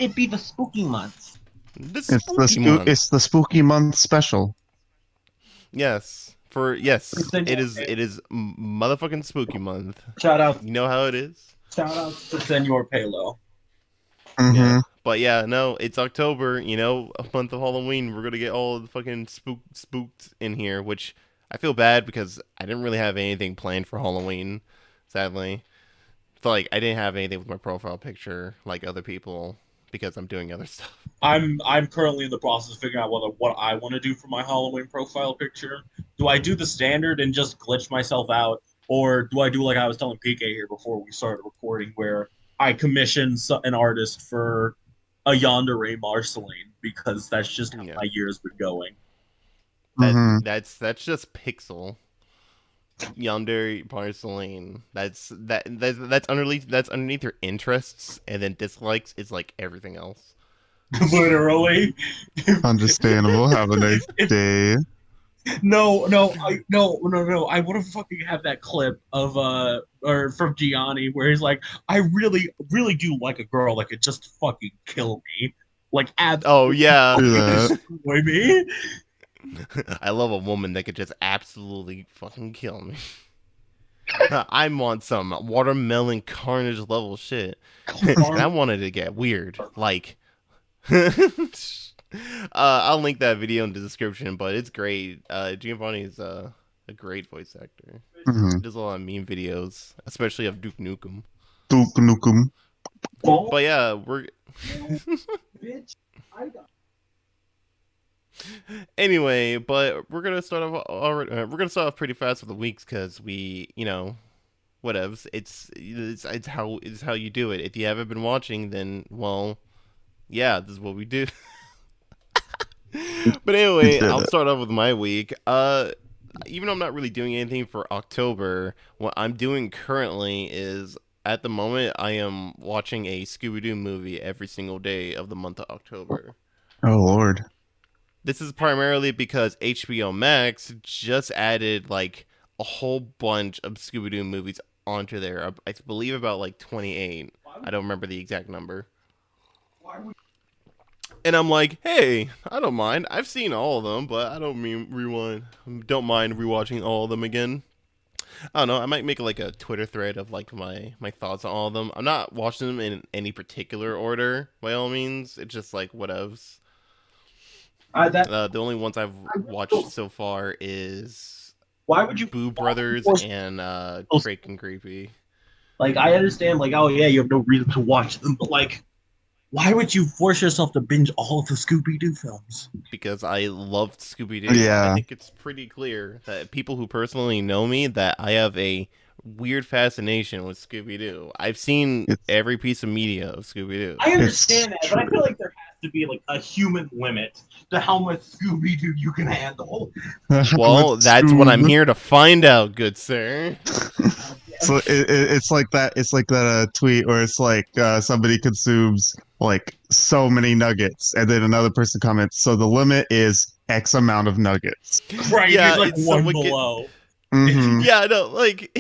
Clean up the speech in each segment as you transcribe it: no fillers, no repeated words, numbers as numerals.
it be the spooky month? The spooky month. It's the spooky month special. Yes. It is. Senor It is motherfucking spooky month. Shout out, You know how it is. shout out to Senor Palo. Mm-hmm. Yeah. But yeah, no, it's October. You know, a month of Halloween. We're gonna get all the fucking spooked in here, which I feel bad because I didn't really have anything planned for Halloween. Sadly, so like I didn't have anything with my profile picture like other people because I'm doing other stuff. I'm currently in the process of figuring out what I want to do for my Halloween profile picture. Do I do the standard and just glitch myself out, or do I do like I was telling PK here before we started recording, where I commission an artist for a Yandere Marceline because that's just how Yeah. my year's been going. Mm-hmm. That's just pixel. Yonder Porcelain. That's underneath your interests, and then dislikes is like everything else. Literally. Understandable. Have a nice day. No, I want to fucking have that clip of or from Gianni where he's like, I really, really do like a girl that could just fucking kill me, like absolutely Oh yeah, Do that. destroy me. I love a woman that could just absolutely fucking kill me. I want some watermelon carnage level shit, and I wanted to get weird, like. I'll link that video in the description, but it's great. Giovanni is a great voice actor. Mm-hmm. He does a lot of meme videos, especially of Duke Nukem. Duke Nukem. But yeah, we're Bitch, I got. anyway. But we're gonna start off. We're gonna start off pretty fast with the weeks because we, whatevs. It's how you do it. If you haven't been watching, then well, yeah, this is what we do. But anyway, I'll start off with my week. Even though I'm not really doing anything for October, what I'm doing currently is, at the moment, I am watching a Scooby-Doo movie every single day of the month of October. Oh Lord. This is primarily because HBO Max just added like a whole bunch of Scooby-Doo movies onto there. I believe about like 28. I don't remember the exact number. And I'm like, hey, I don't mind. I've seen all of them, but I don't don't mind rewatching all of them again. I don't know. I might make like a Twitter thread of like my thoughts on all of them. I'm not watching them in any particular order, by all means. It's just like whatevs. The only ones I've watched so far is Why would you? Boo Brothers and Freak and Creepy. Like, I understand, like, oh yeah, you have no reason to watch them, but like, why would you force yourself to binge all of the Scooby-Doo films? Because I loved Scooby-Doo. Yeah. I think it's pretty clear that people who personally know me, that I have a weird fascination with Scooby-Doo. I've seen every piece of media of Scooby-Doo. I understand that, but I feel like there has to be like a human limit to how much Scooby-Doo you can handle. Well, that's what I'm here to find out, good sir. So it's like that. It's like that tweet where it's like somebody consumes like so many nuggets, and then another person comments, so the limit is X amount of nuggets. Right, Yeah, there's like it's one someone below. Mm-hmm. Yeah, no, like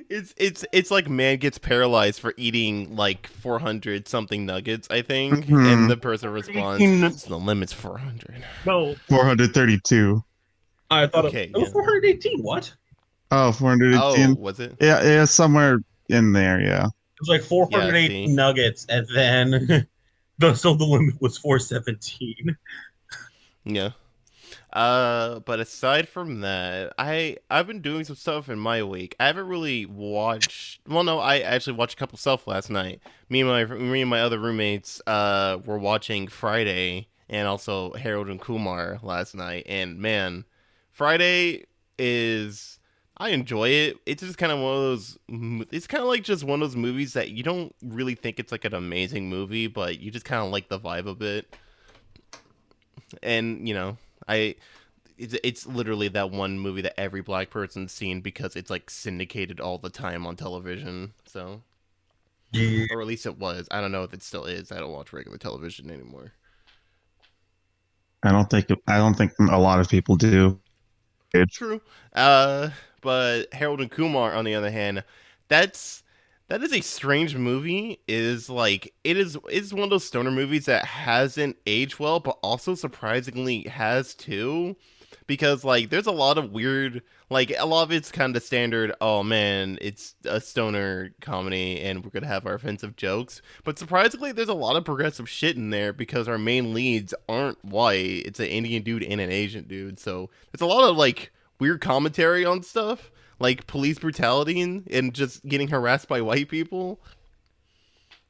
it's like man gets paralyzed for eating like 400 something nuggets, I think, Mhm. and the person responds, so the limit's 400. No, 432. I thought Okay, it was yeah. 418. What? Oh, Oh, 418. was it? Yeah, somewhere in there. Yeah. It was like 418 Yeah, see? nuggets, and then so the limit was 417. Yeah. But aside from that, I've been doing some stuff in my week. I haven't really watched. Well, no, I actually watched a couple stuff last night. Me and my other roommates were watching Friday and also Harold and Kumar last night. And man, Friday is, I enjoy it. It's just kind of one of those. It's kind of like just one of those movies that you don't really think it's like an amazing movie, but you just kind of like the vibe of it. And it's literally that one movie that every black person's seen because it's like syndicated all the time on television. So, Yeah. or at least it was. I don't know if it still is. I don't watch regular television anymore. I don't think a lot of people do. True. But Harold and Kumar, on the other hand, that's That is a strange movie. It's one of those stoner movies that hasn't aged well, but also surprisingly has too. Because like there's a lot of weird, like a lot of it's kind of standard, oh man, it's a stoner comedy and we're gonna have our offensive jokes. But surprisingly there's a lot of progressive shit in there because our main leads aren't white. It's an Indian dude and an Asian dude. So there's a lot of like weird commentary on stuff like police brutality and just getting harassed by white people.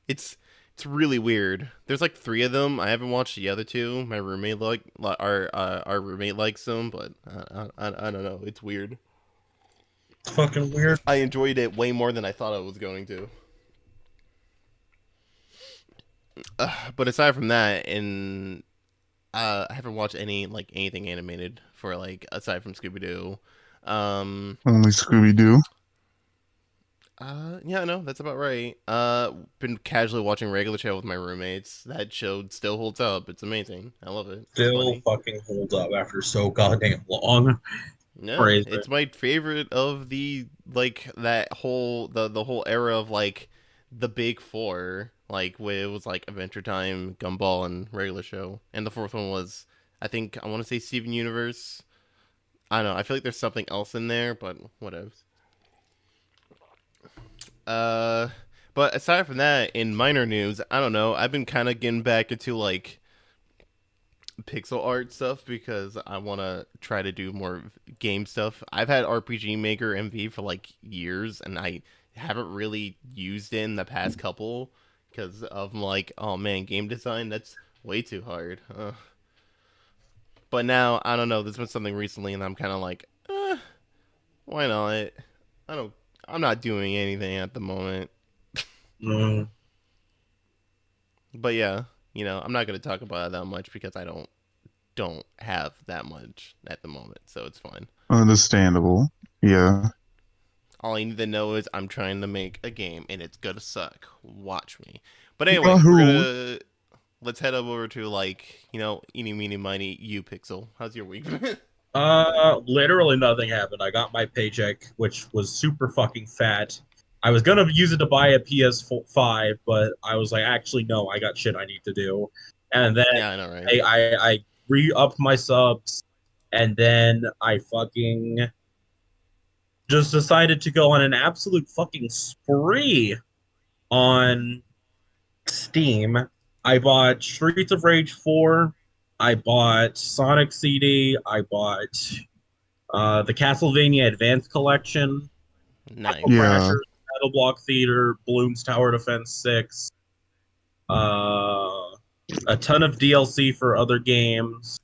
It's it's really weird. There's like three of them. I haven't watched the other two. My roommate our roommate likes them, but I don't know. It's weird. It's fucking weird. I enjoyed it way more than I thought I was going to. But aside from that, I haven't watched anything animated for like aside from Scooby-Doo. Only Scooby-Doo. Yeah, no, that's about right. Been casually watching Regular Show with my roommates. That show still holds up. It's amazing. I love it. It's Still funny. fucking holds up after so goddamn long. No, Praise it's it. my favorite of the like that whole the whole era of like the big four. Like where it was like Adventure Time, Gumball, and Regular Show, and the fourth one was I think I want to say Steven Universe. I don't know. I feel like there's something else in there, but whatever. Uh, but aside from that, in minor news, I don't know. I've been kind of getting back into like pixel art stuff because I want to try to do more game stuff. I've had RPG Maker MV for like years, and I haven't really used it in the past couple because of like, oh man, game design that's way too hard. But now I don't know. There's been something recently, and I'm kind of like, why not? I don't. I'm not doing anything at the moment. Mm. But yeah, I'm not gonna talk about it that much because I don't have that much at the moment, so it's fine. Understandable. Yeah. All I need to know is I'm trying to make a game and it's gonna suck. Watch me. But anyway, Yahoo! let's head over to like, eeny meeny miny you Pixel. How's your week? Literally nothing happened. I got my paycheck, which was super fucking fat. I was gonna use it to buy a PS5, but I was like, actually, no, I got shit I need to do. And then Yeah, I know, right? I re-upped my subs, and then I fucking just decided to go on an absolute fucking spree on Steam. I bought Streets of Rage 4. I bought Sonic CD. I bought the Castlevania Advanced Collection, Nice. Yeah. Crashers, Metal Block Theater, Bloons Tower Defense 6, a ton of DLC for other games.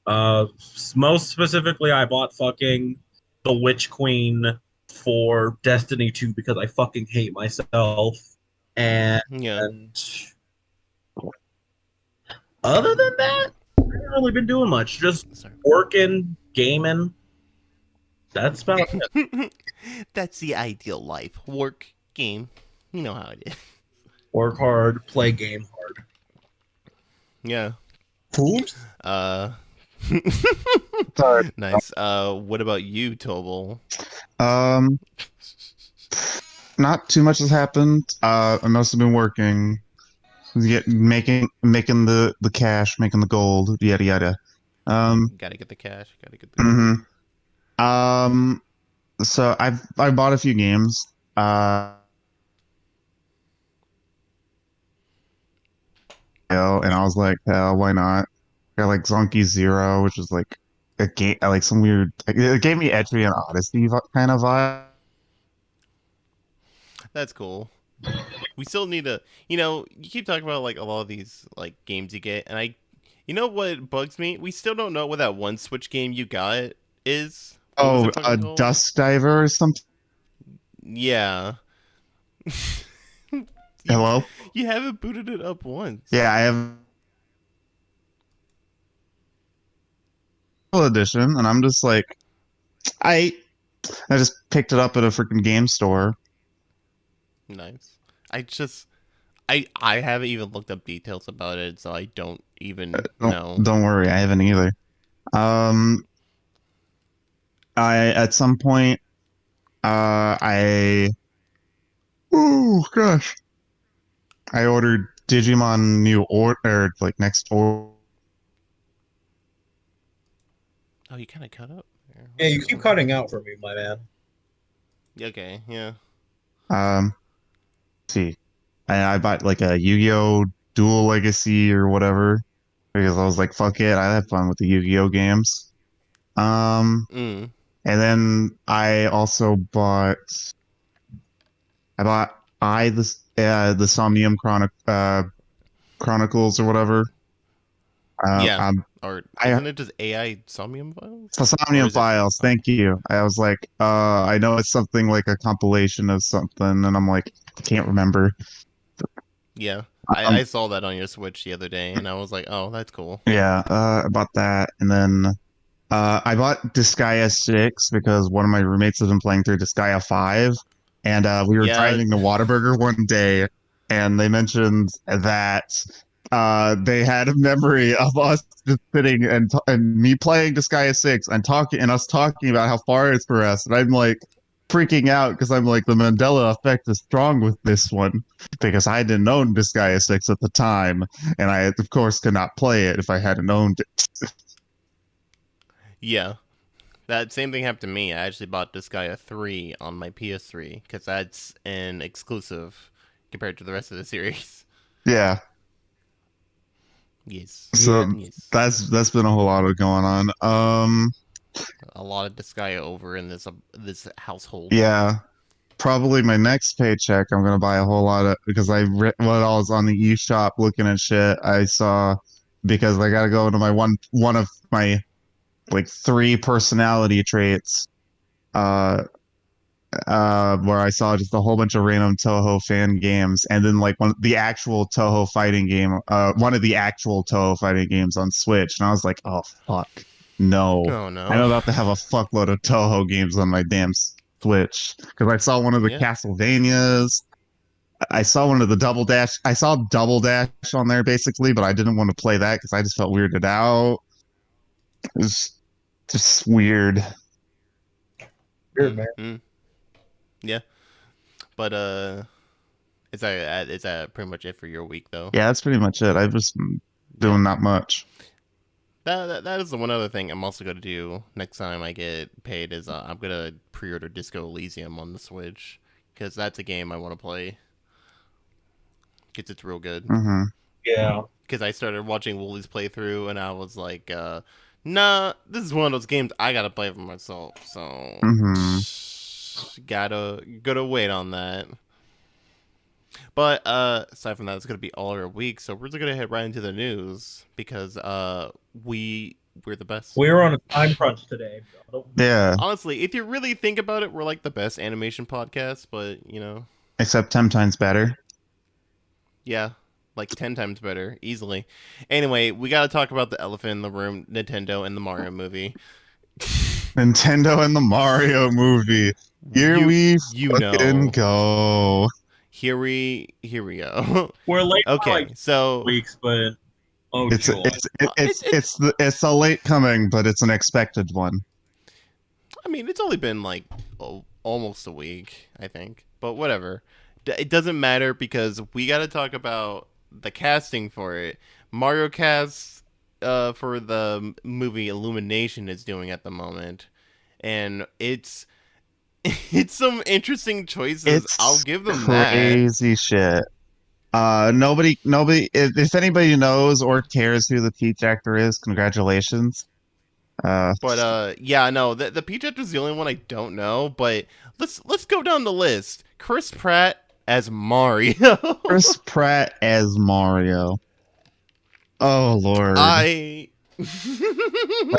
Most specifically, I bought fucking the Witch Queen for Destiny 2 because I fucking hate myself. And Yeah. other than that, I haven't really been doing much. Just Sorry. working, gaming. That's about it. That's the ideal life. Work, game. You know how it is. Work hard, play game hard. Yeah. Oops. Sorry. Nice. What about you, Toble? Not too much has happened. I must have been working, making the cash, making the gold, yada yada. Gotta get the cash. Gotta get the. Mhm. So I bought a few games. And I was like, hell, why not? Got like Zonky Zero, which is like a game, like some weird. It gave me Etrian Odyssey kind of vibe. That's cool. We still need to, you keep talking about like a lot of these like games you get, and you know what bugs me? We still don't know what that one Switch game you got is. What was Oh, it fucking called? Dust Diver or something. Yeah. Hello? You haven't booted it up once. Yeah, I have edition, and I'm just like, I just picked it up at a freaking game store. Nice. I haven't even looked up details about it, so I don't even know. Don't worry, I haven't either. I at some point, I Oh gosh. I ordered Digimon New Order, like next order. Oh, you kind of cut up. There. Yeah, you keep cutting out for me, my man. Okay, yeah. Let's see. I bought like a Yu-Gi-Oh! Dual Legacy or whatever because I was like, fuck it, I had fun with the Yu-Gi-Oh! Games. Mm. And then I also I bought the Somnium Chronicles or whatever. Yeah. Or I isn't it just AI Somnium Files? The Somnium Files, thank you. I was like, I know it's something like a compilation of something, and I'm like, I can't remember. Yeah. I saw that on your Switch the other day, and I was like, oh, that's cool. Yeah, I bought that, and then I bought Disgaea 6 because one of my roommates has been playing through Disgaea 5, and we were driving to Whataburger one day, and they mentioned that they had a memory of us just sitting and me playing Disgaea 6 and us talking about how far it's progressed, and I'm like freaking out because I'm like, the Mandela effect is strong with this one because I didn't own Disgaea 6 at the time, and I of course could not play it if I hadn't owned it. Yeah. That same thing happened to me. I actually bought Disgaea 3 on my PS3 because that's an exclusive compared to the rest of the series. Yeah. Yes. So yes. that's been a whole lot of going on. A lot of Disgaea over in this household. Yeah. Probably my next paycheck, I'm gonna buy a whole lot of because I what I was on the eShop looking at shit. I saw because I gotta go into my one of my like 3 personality traits. Where I saw just a whole bunch of random Toho fan games, and then like one of the actual Toho fighting game, one of the actual Toho fighting games on Switch, and I was like, oh fuck, no. Oh no. I'm about to have a fuckload of Toho games on my damn Switch because I saw one of the Castlevanias. I saw one of the Double Dash. I saw Double Dash on there basically, but I didn't want to play that because I just felt weirded out. It was just weird. Weird, man. Mm-hmm. Yeah, but is that pretty much it for your week though? Yeah, that's pretty much it. I've just been doing not much. That is the one other thing I'm also gonna do next time I get paid is I'm gonna pre-order Disco Elysium on the Switch because that's a game I want to play. Cause it's real good. Mm-hmm. Yeah. Because I started watching Wooly's playthrough and I was like, nah, this is one of those games I gotta play for myself. So gotta wait on that. But aside from that, it's gonna be all our week. So we're just gonna head right into the news because we're the best. We're on a time crunch today. Yeah. Honestly, if you really think about it, we're like the best animation podcast. But you know, except 10 times better. Yeah, like 10 times better, easily. Anyway, we gotta talk about the elephant in the room, Nintendo and the Mario movie. Nintendo and the Mario movie. Here we go. Here we go. We're late. Okay, for like so weeks, but it's a late coming, but it's an expected one. I mean, it's only been like almost a week, I think, but whatever. It doesn't matter because we got to talk about the casting for it. Mario Cast for the movie Illumination is doing at the moment, and it's some interesting choices. I'll give them crazy shit. Nobody. If anybody knows or cares who the Peach actor is, congratulations. But yeah, no, the Peach actor is the only one I don't know. But let's go down the list. Chris Pratt as Mario. Chris Pratt as Mario. Oh Lord. Like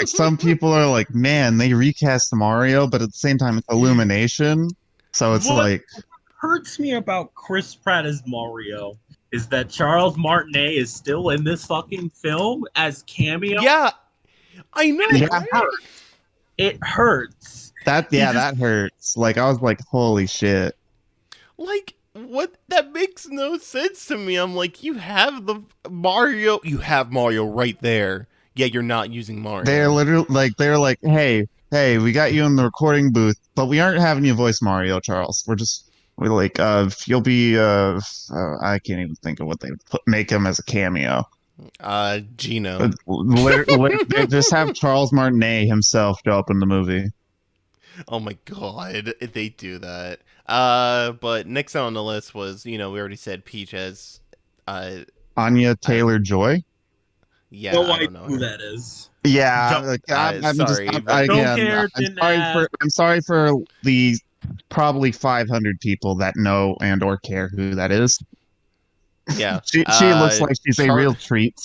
some people are like, man, they recast Mario, but at the same time it's Illumination. So it's what hurts me about Chris Pratt as Mario is that Charles Martinet is still in this fucking film as cameo. Yeah, I know. Yeah. It hurts. That hurts. Like I was like, holy shit. Like what? That makes no sense to me. I'm like, you have Mario right there. Yeah, you're not using Mario. They're literally like, hey, we got you in the recording booth, but we aren't having you voice Mario, Charles. We're just You'll be I can't even think of what they make him as a cameo. Gino. They just have Charles Martinet himself show up in the movie. Oh my god, they do that. But next on the list was, we already said Peach as, Anya Taylor-Joy. yeah, No I idea don't know who her. that is. Yeah, I'm sorry, just but- Don't again. care, didn't ask. I'm sorry for the probably 500 people that know and or care who that is. Yeah. She looks like she's a real treat.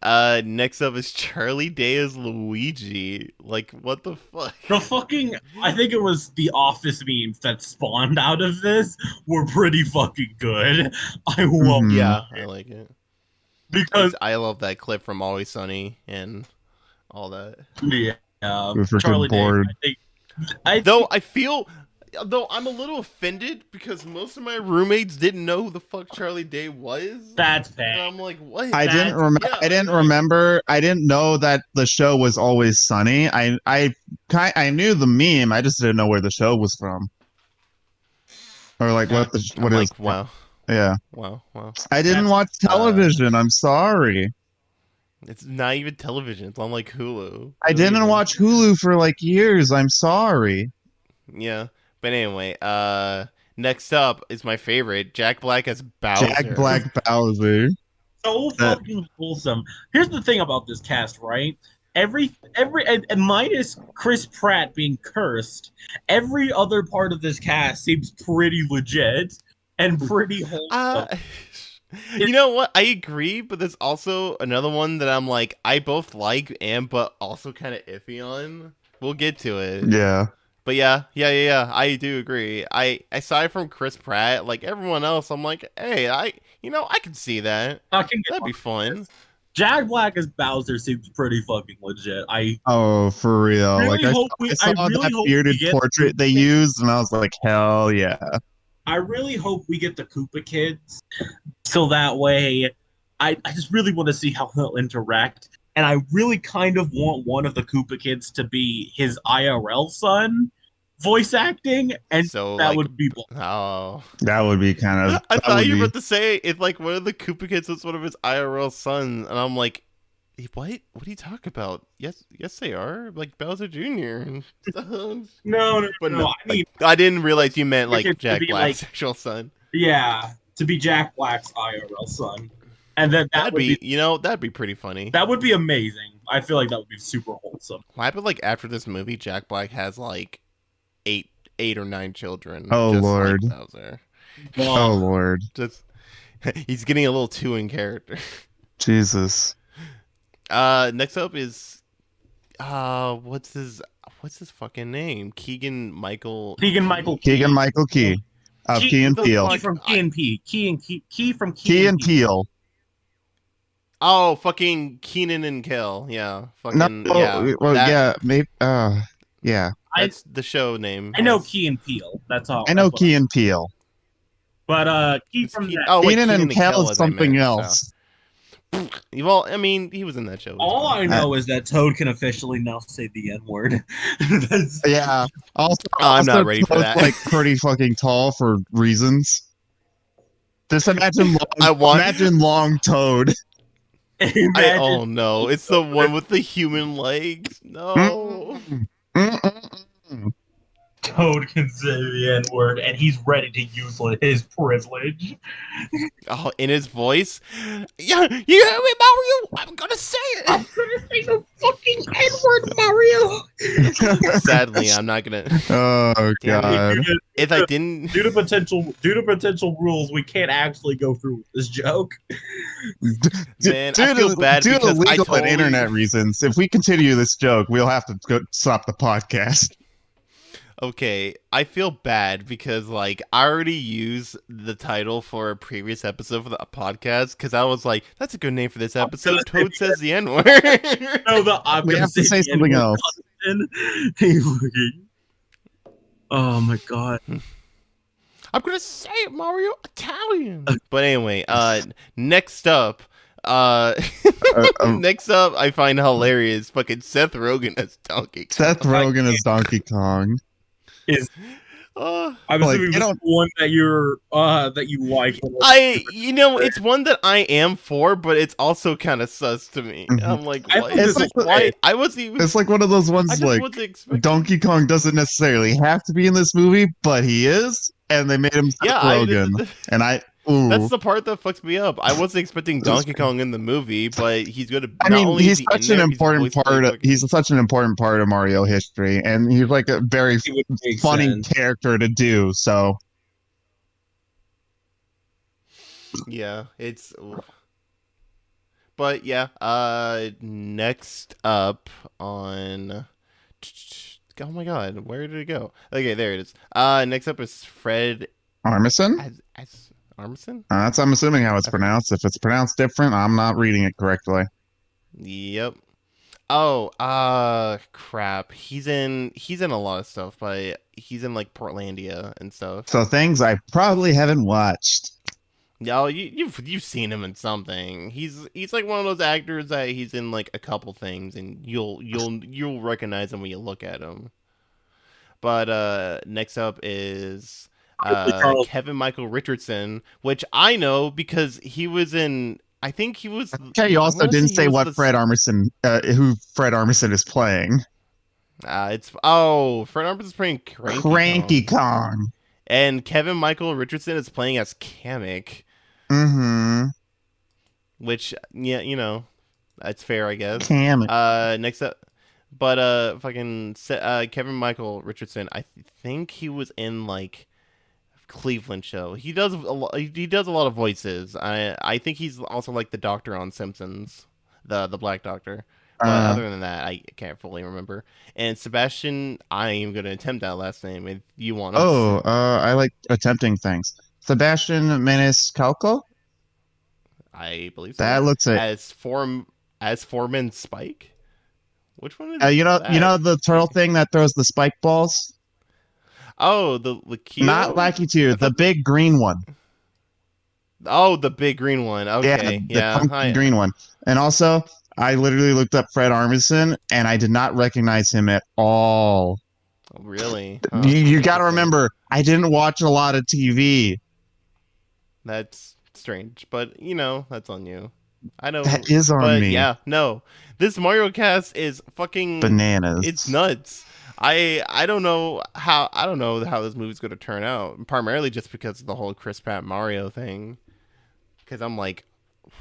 Next up is Charlie Day as Luigi. Like, what the fuck? The fucking, I think it was the Office memes that spawned out of this were pretty fucking good. I love Mhm. Yeah, I like it. because I love that clip from Always Sunny and all that. yeah, We're freaking Charlie Day. bored. Though I'm a little offended because most of my roommates didn't know who the fuck Charlie Day was. That's And bad. I'm like, what? I didn't remember. I didn't know that the show was Always Sunny. I knew the meme. I just didn't know where the show was from, or like what the I'm what like, is. wow, Yeah, wow. I didn't watch television. I'm sorry. It's not even television. It's on like Hulu. I didn't watch Hulu for like years. I'm sorry. Yeah, but anyway, next up is my favorite, Jack Black as Bowser. Jack Black Bowser. So fucking wholesome. Here's the thing about this cast, right? Every and minus Chris Pratt being cursed, every other part of this cast seems pretty legit and pretty wholesome. You know what? I agree, but there's also another one that I'm like, I both like and but also kind of iffy on. We'll get to it. Yeah. But yeah, I do agree. Aside from Chris Pratt, like everyone else, I'm like, hey, I can see that. That'd be fun. Jack Black as Bowser seems pretty fucking legit. For real. Really I hope saw really that hope bearded we get portrait they used, and I was like, hell yeah. I really hope we get the Koopa kids, so that way, I just really want to see how he'll interact, and I really kind of want one of the Koopa kids to be his IRL son, voice acting, and So that like, would be. oh, That would be kind of. I thought you were about to say if like one of the Koopa kids was one of his IRL sons, and I'm like, what? What are you talking about? Yes, they are like Bowser Jr. No, But no. I mean, I didn't realize you meant like Koopa kids to Jack be, Black's like- actual son. yeah, to be Jack Black's IRL son, and then That'd be that'd be pretty funny. that would be amazing. I feel like that would be super wholesome. What happened like after this movie? Jack Black has like eight or nine children. Oh, just Lord. like Bowser. Oh Lord, Just he's getting a little too in character. Jesus. Next up is what's his fucking name? Keegan Michael Key. Of Key and Peele. Key from Key and P. Key from Key and Peele. Oh, fucking Keenan and Kel. Yeah. Fucking No, yeah. well, that- yeah, maybe. Yeah. That's the show name. I know Yes. Key and Peele. That's all. I know that's what Key and Peele. But Key It's from Keen- that. Oh, wait, Keenan and Kel as is I something meant, else. so. Well, I mean, he was in that show. All I know is that Toad can officially now say the N word. Yeah. Also, I'm not ready for Toad's, that. like pretty fucking tall for reasons. Just imagine imagine long Toad. Oh no, it's the one with the human legs. No. Mm-mm-mm. Toad can say the N word, and he's ready to use his privilege. Oh, in his voice. Yeah, you hear me, Mario? I'm gonna say it. I'm gonna say the fucking N word, Mario. Sadly, I'm not gonna. Oh Damn god. If I didn't, Due to potential rules, we can't actually go through with this joke. man, I feel bad due to because I legal totally. and internet reasons, if we continue this joke, we'll have to stop the podcast. Okay, I feel bad because like I already used the title for a previous episode for the podcast because I was like, that's a good name for this episode. Toad says the N word. No, I'm We gonna have to say the something N-word else. content. Oh my god. I'm gonna say it, Mario, Italian. But anyway, next up, next up, I find hilarious fucking Seth Rogen as Donkey Kong. Seth Rogen as Donkey Kong. I'm Like, assuming you this is don't- the one that you like. It's one that I am for, but it's also kind of sus to me. Mhm. I'm like, I why? think this is Why? I wasn't even. It's like one of those I ones just like wasn't expecting. Donkey Kong doesn't necessarily have to be in this movie, but he is, and they made him Seth Yeah, Rogen. And that's the part that fucks me up. I wasn't expecting Donkey Kong in the movie, but he's gonna. I not mean, only he's is he in such an there, important part. fucking- He's such an important part of Mario history, and he's like a very It would make funny sense. character to do. So Yeah, it's. But yeah, next up on. Oh my god, where did it go? Okay, there it is. Next up is Fred Armisen. as Armisen. That's I'm assuming how it's pronounced. If it's pronounced different, I'm not reading it correctly. Yep. Oh, crap. He's in a lot of stuff, but he's in like Portlandia and stuff. So things I probably haven't watched. No, you've seen him in something. He's like one of those actors that he's in like a couple things, and you'll recognize him when you look at him. But next up is Charles. Kevin Michael Richardson, which I know because he was in. I think he was. Okay, you also didn't say what Fred Armisen, who Fred Armisen is playing. Fred Armisen is playing Cranky Kong. And Kevin Michael Richardson is playing as Kamek. Mm-hmm. Which, yeah, you know, that's fair, I guess. Kamek. Next up, but Kevin Michael Richardson, I think he was in like Cleveland show. He does a lot. He does a lot of voices. I think he's also like the doctor on Simpsons, the Black Doctor. But other than that, I can't fully remember. And Sebastian, I am going to attempt that last name if you want. I like attempting things. Sebastian Maniscalco? I believe so. That looks it. As Foreman Spike. Which one is you know that? the turtle thing that throws the spike balls? Oh, the Lakio? Not Lakitu, the big green one. Oh, the big green one. Okay, the funky green one. And also, I literally looked up Fred Armisen, and I did not recognize him at all. Oh, really? You got to remember, I didn't watch a lot of TV. That's strange, but you know, that's on you. I know that is on me. Yeah, no, this Mario Cast is fucking bananas. It's nuts. I don't know how this movie's going to turn out. Primarily just because of the whole Chris Pratt Mario thing. Because I'm like,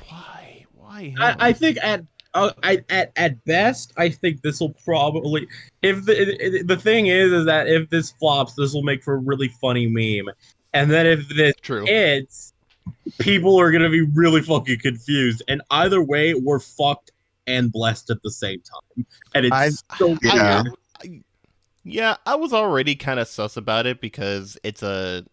why him? I think at best, I think this will probably, if the thing is that if this flops, this will make for a really funny meme, and then if this hits, people are gonna be really fucking confused, and either way, we're fucked and blessed at the same time, and it's Yeah, I was already kind of sus about it because it's a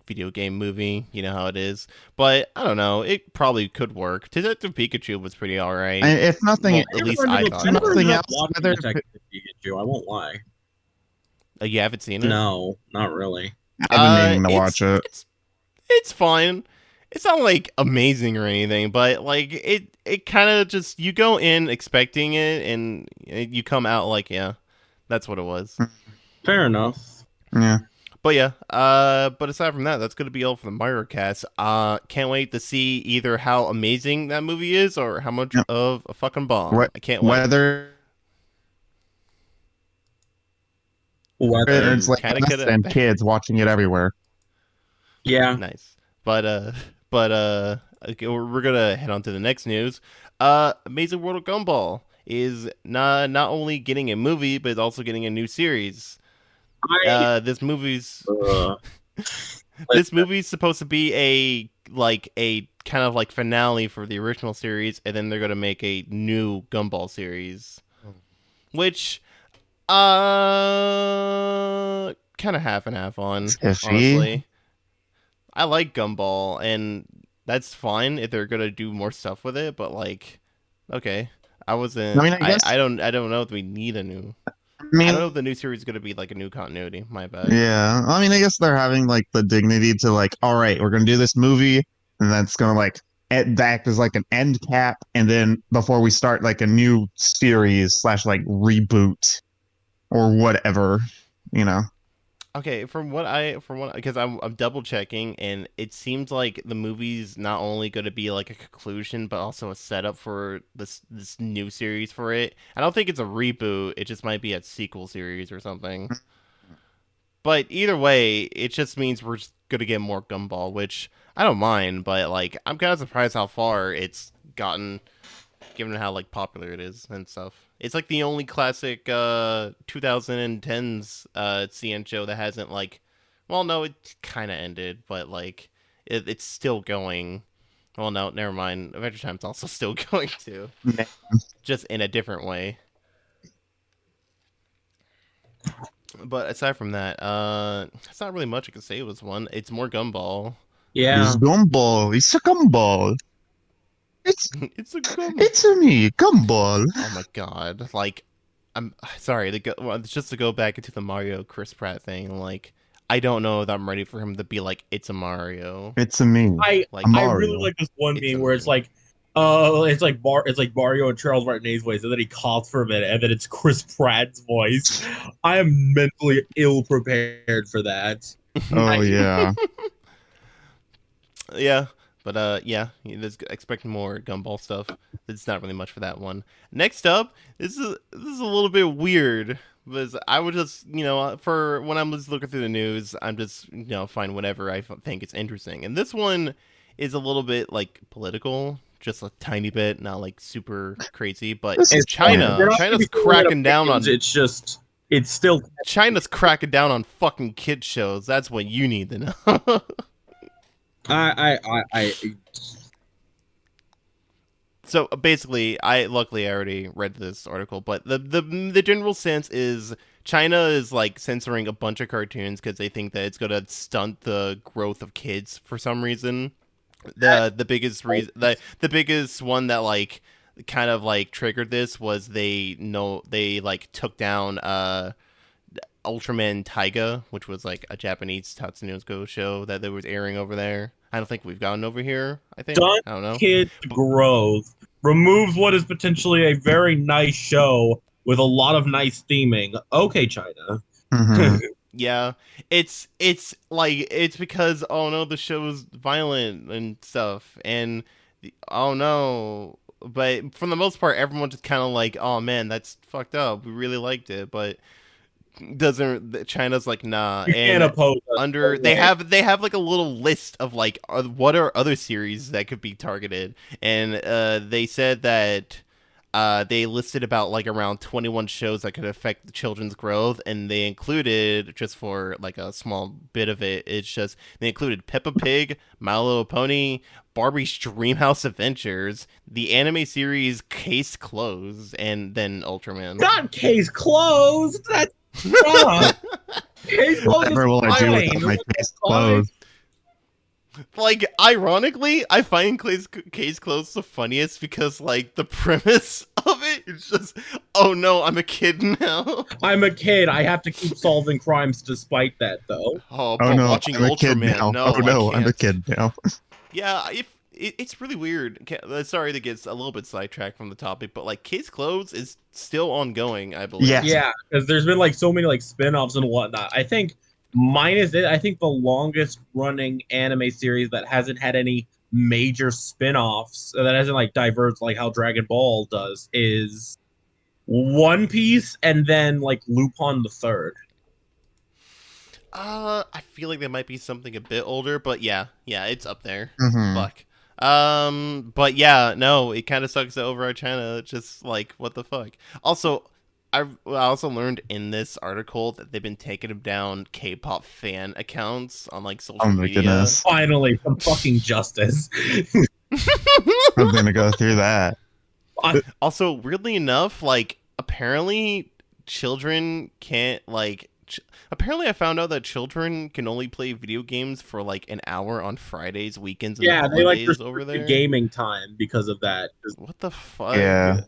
video game movie, you know how it is. But I don't know, it probably could work. Detective Pikachu was pretty alright. If nothing, at least I thought. Nothing else. Detective Pikachu, I won't lie. You haven't seen it? No, not really. I've been meaning to watch it. It's fine. It's not like amazing or anything, but like it kind of just, you go in expecting it and you come out like, yeah. That's what it was. Fair enough. Yeah. But yeah, but aside from that, that's going to be all for the Mario Cast. Can't wait to see either how amazing that movie is or how much of a fucking bomb. I can't wait. Whether it's like us and kids watching it everywhere. Yeah. Nice. But okay, we're going to head on to the next news. Amazing World of Gumball is not only getting a movie, but it's also getting a new series. This movie's supposed to be a kind of like finale for the original series, and then they're gonna make a new Gumball series, which kind of half and half on. Honestly, I like Gumball, and that's fine if they're gonna do more stuff with it. But like, okay. I don't know if we need a new. I don't know if the new series is going to be like a new continuity. My bad. Yeah, I mean, I guess they're having like the dignity to like, all right, we're gonna do this movie, and that's gonna like act as like an end cap, and then before we start like a new series / like reboot or whatever, you know. Okay, because I'm double checking, and it seems like the movie's not only going to be like a conclusion, but also a setup for this new series for it. I don't think it's a reboot. It just might be a sequel series or something. But either way, it just means we're just gonna get more Gumball, which I don't mind. But like, I'm kind of surprised how far it's gotten, given how like popular it is and stuff. It's like the only classic 2010s CN show that hasn't like, well, no, it kind of ended, but like it's still going. Well, no, never mind. Adventure Time's also still going too, just in a different way. But aside from that, it's not really much I can say. It was one. It's more Gumball. Yeah. It's Gumball. It's a Gumball. It's It's a Gumball. it's a me, Gumball. Oh my god! Like, I'm sorry. Just to go back into the Mario Chris Pratt thing. Like, I don't know if I'm ready for him to be like, it's a Mario. It's a me. I Like, I Mario. really like this one It's meme where it's like, it's like Mario and Charles Martinet's voice, and then he coughs for a minute, and then it's Chris Pratt's voice. I am mentally ill prepared for that. Oh yeah. Yeah, but yeah, just expect more Gumball stuff. It's not really much for that one. Next up, this is a little bit weird because I would just for when I'm just looking through the news, I'm just find whatever I think it's interesting, and this one is a little bit like political, just a tiny bit, not like super crazy, but This is China's cracking down on It's still China's cracking down on fucking kid shows. That's what you need to know. I So basically, luckily I already read this article, but the general sense is China is like censoring a bunch of cartoons because they think that it's gonna stunt the growth of kids for some reason. The biggest reason, the biggest one that like kind of like triggered this was they like took down Ultraman Taiga, which was like a Japanese Tatsunoko show that was airing over there. I don't think we've gotten over here. I think Stunt I don't know. kid growth removes what is potentially a very nice show with a lot of nice theming. Okay, China. Mhm. Yeah, it's like it's because oh no, the show's violent and stuff, and oh no. But for the most part, everyone's just kind of like, oh man, that's fucked up. We really liked it, but China's like nah. You can't oppose us. They have like a little list of like what are other series that could be targeted, and they said that they listed about like around 21 shows that could affect the children's growth, and they included, just for like a small bit of it, it's just they included Peppa Pig, My Little Pony, Barbie's Dreamhouse Adventures, the anime series Case Closed, and then Ultraman. Not case closed. That's wrong. Case closed. Whatever will I do fine. without my case closed? Like, ironically, I find Case Closed the funniest because, like, the premise of it is just, oh no, I'm a kid now. I'm a kid. I have to keep solving crimes despite that, though. Oh, Oh but no, watching I'm a kid Ultraman, now. no, Oh no, I I'm a can't. kid now. Yeah, it's really weird. Sorry that gets a little bit sidetracked from the topic, but like Case Closed is still ongoing, I believe. Yes. Yeah, because there's been like so many like spin-offs and whatnot. I think minus it, I think the longest running anime series that hasn't had any major spin-offs that hasn't like diverged like how Dragon Ball does is One Piece and then like Lupin the Third. I feel like there might be something a bit older, but yeah, it's up there. Mhm. Fuck. But yeah, no, it kind of sucks that over our China. It's just like, what the fuck. Also, I also learned in this article that they've been taking down K-pop fan accounts on like social Oh my media. goodness. Finally, some fucking justice. I'm gonna go through that. Also, weirdly enough, like apparently children can't like. Apparently, I found out that children can only play video games for like an hour on Fridays, weekends, and Yeah, they like holidays over there. gaming time because of that. What the fuck? Yeah.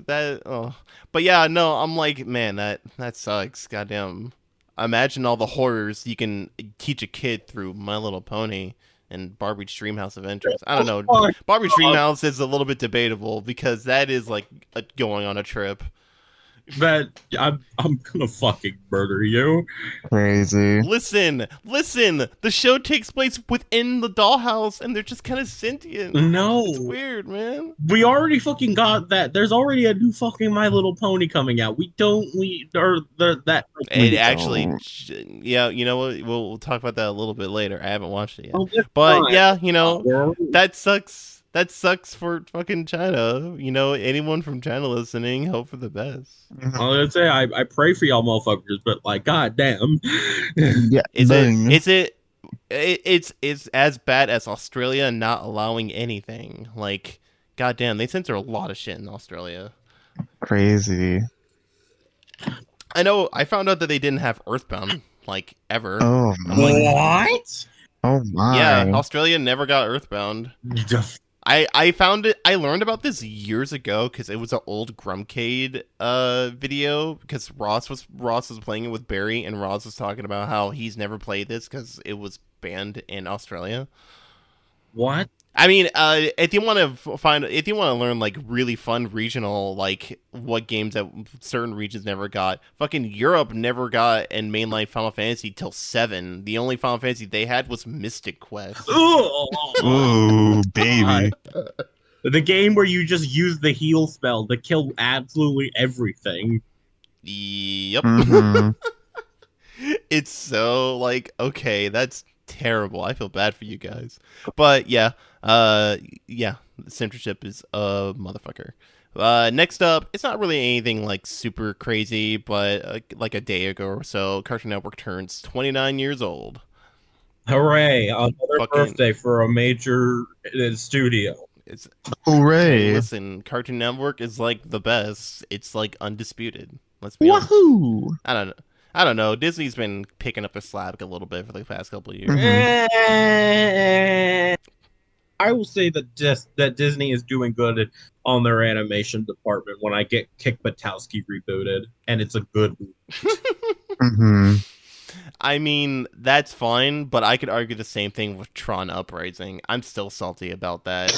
But yeah, no, I'm like, man, that sucks. Goddamn. Imagine all the horrors you can teach a kid through My Little Pony and Barbie's Dreamhouse Adventures. I don't know. Barbie's Dreamhouse is a little bit debatable because that is like going on a trip. that I'm gonna fucking murder you. Crazy. Listen. The show takes place within the dollhouse, and they're just kind of sentient. No, It's weird, man. we already fucking got that. There's already a new fucking My Little Pony coming out. We or the that. It We actually, don't. yeah, you know what? We'll talk about that a little bit later. I haven't watched it yet, Oh, that's but fine. yeah, you know Well, that sucks. That sucks for fucking China. You know, anyone from China listening, hope for the best. I was gonna say I pray for y'all motherfuckers, but like goddamn. Yeah, Is it? dang. Is it? It's as bad as Australia not allowing anything. Like, goddamn, they censor a lot of shit in Australia. Crazy. I know. I found out that they didn't have Earthbound like ever. Oh I'm like, What? Oh my. yeah, Australia never got Earthbound. I found it. I learned about this years ago because it was an old Grumcade video. Because Ross was playing it with Barry, and Ross was talking about how he's never played this because it was banned in Australia. What? I mean, if you want to learn like really fun regional, like what games that certain regions never got, fucking Europe never got in mainline Final Fantasy till 7. The only Final Fantasy they had was Mystic Quest. Ooh, baby. The game where you just use the heal spell to kill absolutely everything. Yep. hmm It's so like, okay, that's terrible. I feel bad for you guys. But yeah, censorship is a motherfucker. Next up, it's not really anything like super crazy, but like a day ago or so, Cartoon Network turns 29 years old. Hooray! Another Fucking- birthday for a major studio. It's Hooray. hey, listen, Cartoon Network is like the best. It's like undisputed. Let's be honest. Wahoo! I don't know. Disney's been picking up the slack a little bit for the past couple of years. Mhm. I will say that that Disney is doing good on their animation department when I get Kick Buttowski rebooted, and it's a good. hmm I mean, that's fine, but I could argue the same thing with Tron Uprising. I'm still salty about that.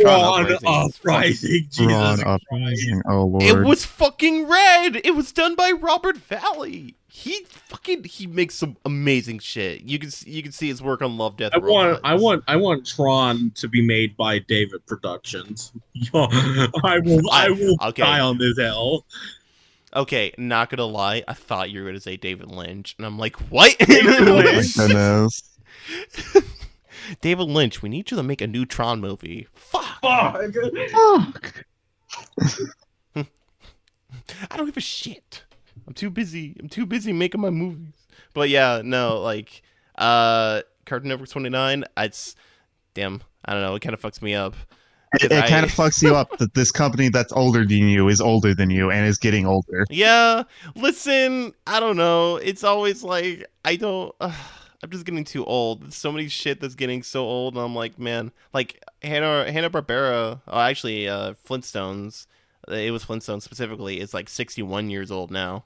Tron Uprising is Uprising, Jesus Ron Christ. Uprising. Oh lord. It was fucking red. It was done by Robert Valley. He makes some amazing shit. You can see his work on Love, Death, Robots. I want Tron to be made by David Productions. I will okay. die on this hill. Okay, not gonna lie, I thought you were gonna say David Lynch, and I'm like, what? David Oh my Lynch. goodness. David Lynch, we need you to make a new Tron movie. Fuck. Fuck. I don't give a shit. I'm too busy making my movies. But yeah, no, like, Cartoon Network 29, it's, damn, I don't know, it kind of fucks me up. It kind of fucks you up that this company that's older than you is older than you and is getting older. Yeah, listen, I don't know. It's always like, I'm just getting too old. There's so many shit that's getting so old, and I'm like, man, like Hanna-Barbera, actually, Flintstones, it was Flintstones specifically, is like 61 years old now.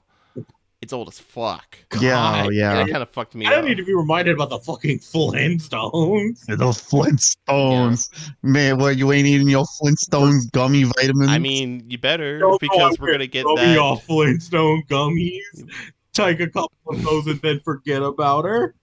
It's old as fuck. Yeah, God. yeah. And that kind of fucked me I up. don't need to be reminded about the fucking Flintstones. Those Flintstones. Man, what, you ain't eating your Flintstones gummy vitamins? I mean, you better, Don't go because out we're there going to get rubbing that. off Flintstone gummies. Take a couple of those and then forget about her.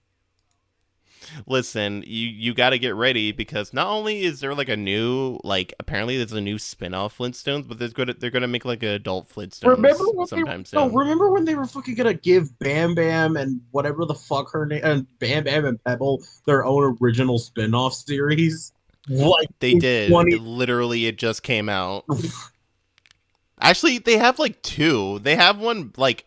Listen, you got to get ready, because not only is there like a new, like, apparently there's a new spin-off Flintstones, but they're gonna make like an adult Flintstones sometime soon. Remember when they were fucking gonna give Bam Bam and whatever the fuck her name, and Bam Bam and Pebble their own original spin-off series? Like They did. 20 It just came out. Actually, they have like two. They have one like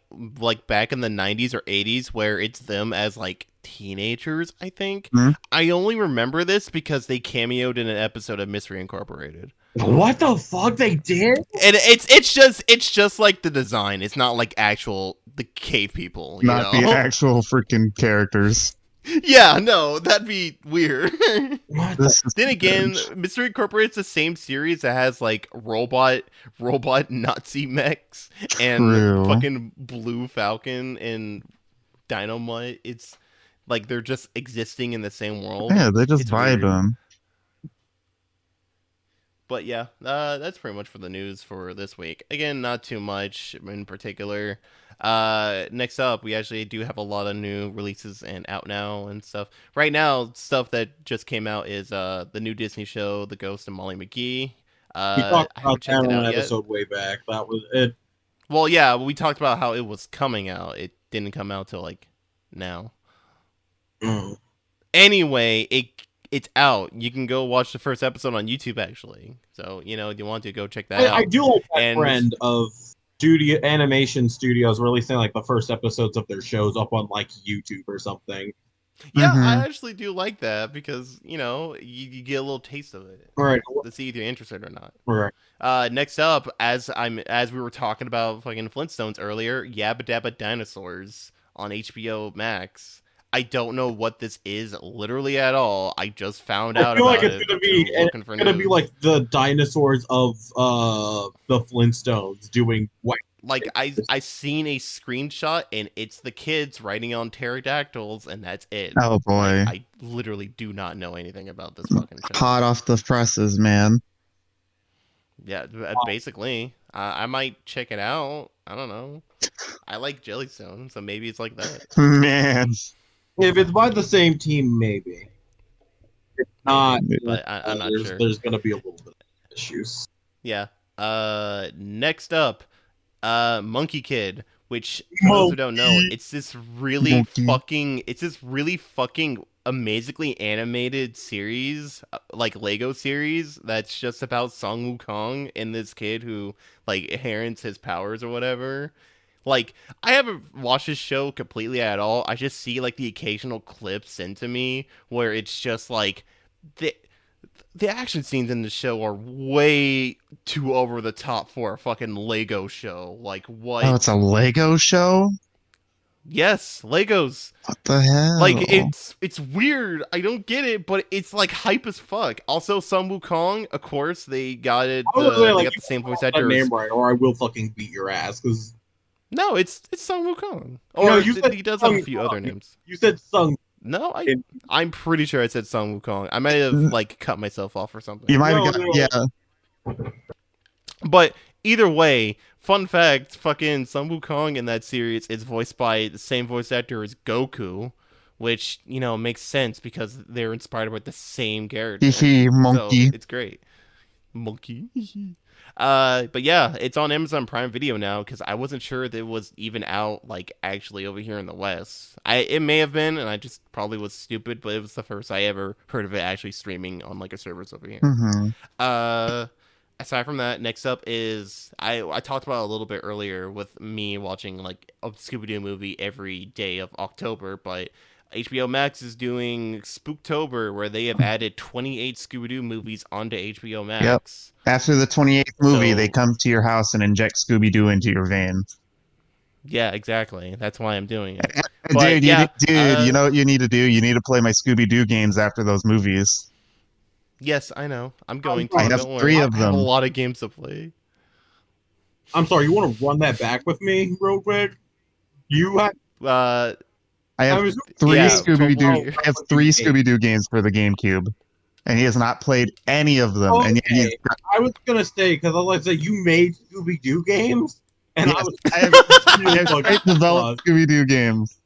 back in the 90s or 80s where it's them as like teenagers, I think. Hmm? I only remember this because they cameoed in an episode of Mystery Incorporated. What the fuck they did? And it's just like the design. It's not like actual the cave people, you Not know? the actual freaking characters. Yeah, no, that'd be weird. What This is Then again, strange. Mystery Incorporated's the same series that has like robot Nazi mechs and True. fucking Blue Falcon and Dynamite. It's like they're just existing in the same world. Yeah, they just It's vibe weird. them. But yeah, that's pretty much for the news for this week. Again, not too much in particular. Next up, we actually do have a lot of new releases and out now and stuff. Right now, stuff that just came out is the new Disney show, The Ghost of Molly McGee. We talked I about haven't checked that it on out an yet. episode way back. That was it. Well, yeah, we talked about how it was coming out. It didn't come out till like now. Mm. Anyway, it's out. You can go watch the first episode on YouTube actually. So you know, if you want to go check that out. I do like that And- trend of studio animation studios releasing like the first episodes of their shows up on like YouTube or something. Yeah, Mhm. I actually do like that because you know you get a little taste of it Right. to see if you're interested or not. Right. Next up, as we were talking about fucking Flintstones earlier, Yabba Dabba Dinosaurs on HBO Max. I don't know what this is literally at all. I just found out I feel about like it's it. gonna through be looking for gonna be news. like the dinosaurs of the Flintstones doing what? Like I seen a screenshot and it's the kids riding on pterodactyls and that's it. Oh boy. I literally do not know anything about this fucking show. Hot off the presses, man. Yeah, basically. I might check it out. I don't know. I like Jellystone, so maybe it's like that. Man. If it's by the same team, maybe. If not, But I'm not sure. There's gonna be a little bit of issues. Yeah. Next up, Monkey Kid, which for those who don't know, it's this really fucking amazingly animated series, like Lego series that's just about Sung Wukong and this kid who like inherits his powers or whatever. Like, I haven't watched this show completely at all. I just see like the occasional clips sent to me where it's just like the action scenes in the show are way too over the top for a fucking Lego show. Like, what? Oh, it's a Lego show? Yes, Legos. What the hell? Like, it's weird. I don't get it, but it's like hype as fuck. Also, Sun Wukong, of course, they got it. I was gonna say, They like, got the same voice that actor. name right, or I will fucking beat your ass. Because No, it's Sun Wukong. Or No, you said he does have a Sun few Wukong. other names. you said Sung. No, I'm pretty sure I said Sun Wukong. I might have like cut myself off or something. You might have No, got no. yeah. But either way, fun fact, fucking Sun Wukong in that series is voiced by the same voice actor as Goku, which, you know, makes sense because they're inspired by the same character. Hee monkey. So it's great. Monkey. But yeah, it's on Amazon Prime Video now because I wasn't sure that it was even out, like, actually over here in the West. It may have been, and I just probably was stupid, but it was the first I ever heard of it actually streaming on, like, a service over here. Mm-hmm. Aside from that, next up is I talked about it a little bit earlier with me watching like a Scooby-Doo movie every day of October, but HBO Max is doing Spooktober where they have added 28 Scooby-Doo movies onto HBO Max. After the 28th movie, So- they come to your house and inject Scooby-Doo into your vein. Yeah, exactly. That's why I'm doing it. But, Dude, yeah, you know what you need to do? You need to play my Scooby-Doo games after those movies. Yes, I know. I'm going to. I have Don't worry. 3 of I have a them. lot of games to play. I'm sorry. You want to run that back with me, real quick? You have. Uh, I have was 3 yeah, Scooby-Doo. Toble- I have 3 Scooby-Doo games for the GameCube, and he has not played any of them. And yet he's Okay. I was gonna say because I was like, you made Scooby Doo games, and Yes, I was. I have straight developed Scooby-Doo games.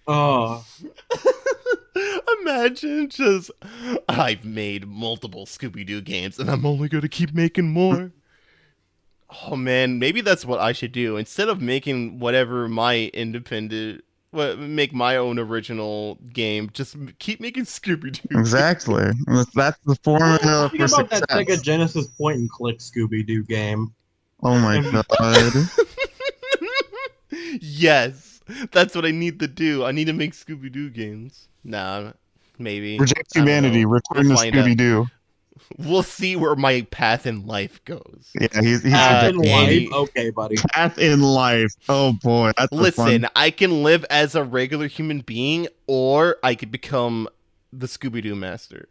Oh, Imagine just, I've made multiple Scooby-Doo games and I'm only going to keep making more. Oh man, maybe that's what I should do. Instead of making whatever my make my own original game, just keep making Scooby-Doo. Exactly. That's the formula think for about that Sega success. Genesis point and click Scooby Doo game. Oh my god. Yes, that's what I need to do. I need to make Scooby-Doo games. Nah, maybe. Reject I don't humanity. know. Return We'll to find out. Scooby-Doo. We'll see where my path in life goes. Yeah, he's Path in Andy- life, okay, buddy. path in life. Oh boy, that's a Listen, fun. I can live as a regular human being, or I could become the Scooby-Doo master.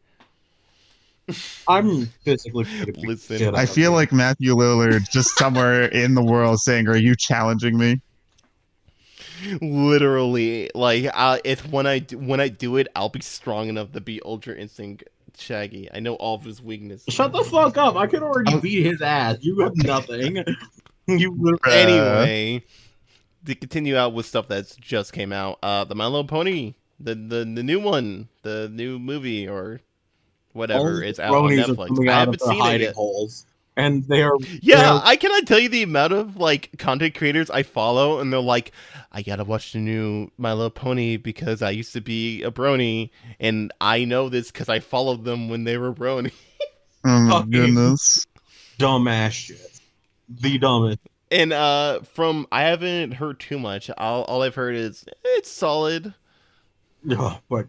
I'm physically fit to beat the Listen, shit out I of feel you. like Matthew Lillard just somewhere in the world saying, "Are you challenging me?" Literally, like, if when I do it, I'll be strong enough to be Ultra Instinct Shaggy. I know all of his weaknesses. Shut the fuck up! I can already Oh. beat his ass. You have nothing. You literally. Anyway, to continue out with stuff that's just came out, the My Little Pony, the new one, the new movie or whatever, All is the out on bronies are Netflix. coming I out of haven't their seen it hiding yet. holes, and they are. Yeah, I cannot tell you the amount of like content creators I follow, and they're like, I gotta watch the new My Little Pony because I used to be a brony, and I know this because I followed them when they were brony. Oh my Fucking- goodness. Dumbass shit. The dumbest. And from I haven't heard too much. All I've heard is it's solid. Oh, but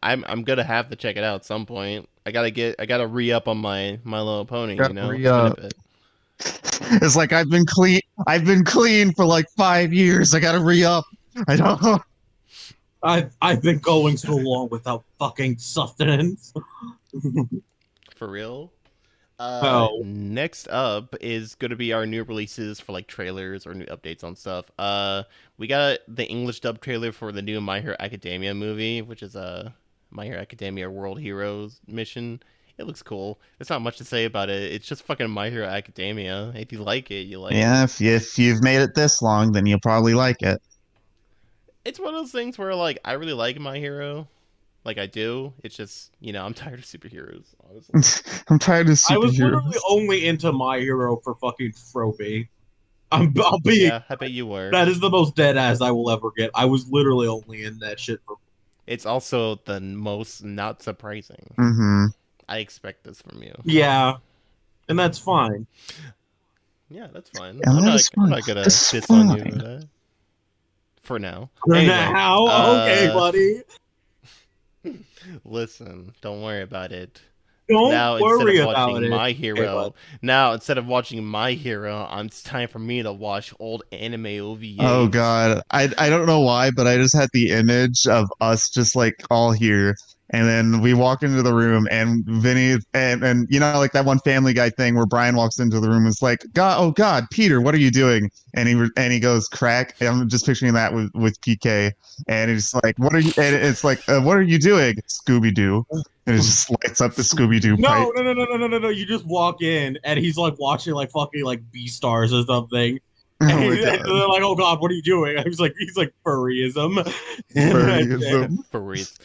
I'm gonna have to check it out at some point. I gotta re up on my Little Pony. Gotta You know, re it's been a up. bit. It's like I've been clean for like 5 years. I gotta re-up. I don't. I've been going so long without fucking sustenance. For real. Oh. Next up is going to be our new releases for like trailers or new updates on stuff. We got the English dub trailer for the new My Hero Academia movie, which is My Hero Academia World Heroes mission. It looks cool. There's not much to say about it. It's just fucking My Hero Academia. If you like it, you like it. Yeah, if you've made it this long, then you'll probably like it. It's one of those things where like I really like My Hero. Like I do. It's just, I'm tired of superheroes, honestly. I'm tired of I was literally superheroes. only into My Hero for fucking Froby. I'll be. Yeah, I bet you were. That is the most dead ass I will ever get. I was literally only in that shit for. It's also the most not surprising. Mm-hmm. I expect this from you. Yeah, and that's fine. Yeah, that's fine. Yeah, I'm that's not fine. gonna That's diss on you fine. for that. For now. For Anyway, now, okay, buddy. Listen, don't worry about it. Don't Now worry instead of about watching it. My Okay, Hero, bud. now instead of watching My Hero, it's time for me to watch old anime OVAs. Oh god, I don't know why, but I just had the image of us just like all here, and then we walk into the room, and Vinny and like that one Family Guy thing where Brian walks into the room and is like, God, oh god, Peter, what are you doing? And he goes crack. And I'm just picturing that with PK, and it's like, what are you? And it's like, what are you doing? Scooby-Doo. And it just lights up the Scooby-Doo pipe. No. You just walk in and he's like watching like fucking like B-Stars or something. Oh And, my they're god. like, "Oh God, what are you doing?" He's like furryism. Furryism. Furries.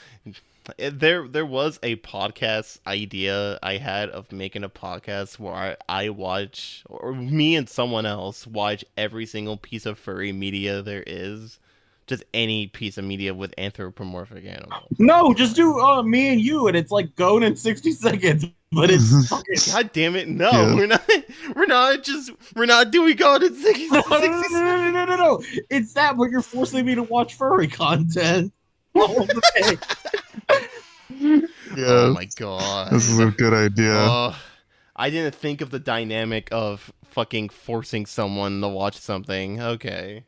There was a podcast idea I had of making a podcast where I watch, or me and someone else watch every single piece of furry media there is. Just any piece of media with anthropomorphic animals. No, just do me and you, and it's like going in 60 seconds, but it's fucking. God damn it! No, Yeah. we're not doing God in 60 No. It's that, but you're forcing me to watch furry content. All of the thing. Yeah, Oh my god. this is a good idea. I didn't think of the dynamic of fucking forcing someone to watch something. Okay.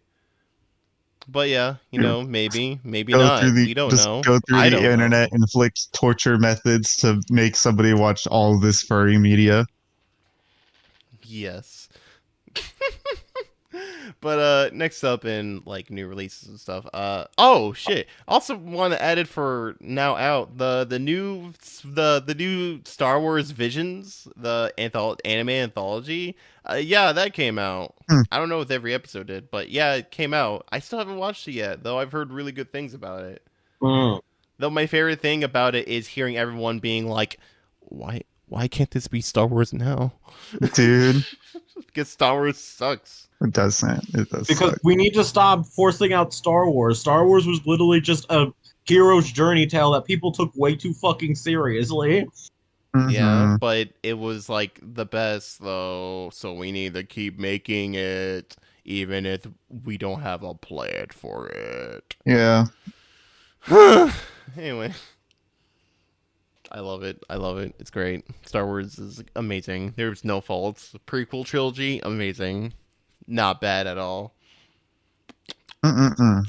But yeah, maybe not. We don't know. Go through I the don't know. internet, inflict torture methods to make somebody watch all this furry media. Yes. But next up in like new releases and stuff. Oh shit. Also want to add it for now out the new Star Wars Visions, the anime anthology. Yeah, that came out. I don't know if every episode did, but yeah, it came out. I still haven't watched it yet, though I've heard really good things about it. Though my favorite thing about it is hearing everyone being like, why can't this be Star Wars now? Dude, Because Star Wars sucks. it doesn't. It does. Because suck. we need to stop forcing out Star Wars. Star Wars was literally just a hero's journey tale that people took way too fucking seriously. Yeah, Mhm. but it was like the best though, so we need to keep making it, even if we don't have a plan for it. Yeah. Anyway, I love it. It's great. Star Wars is amazing. There's no faults. Prequel trilogy, amazing. Not bad at all. Mm-mm-mm.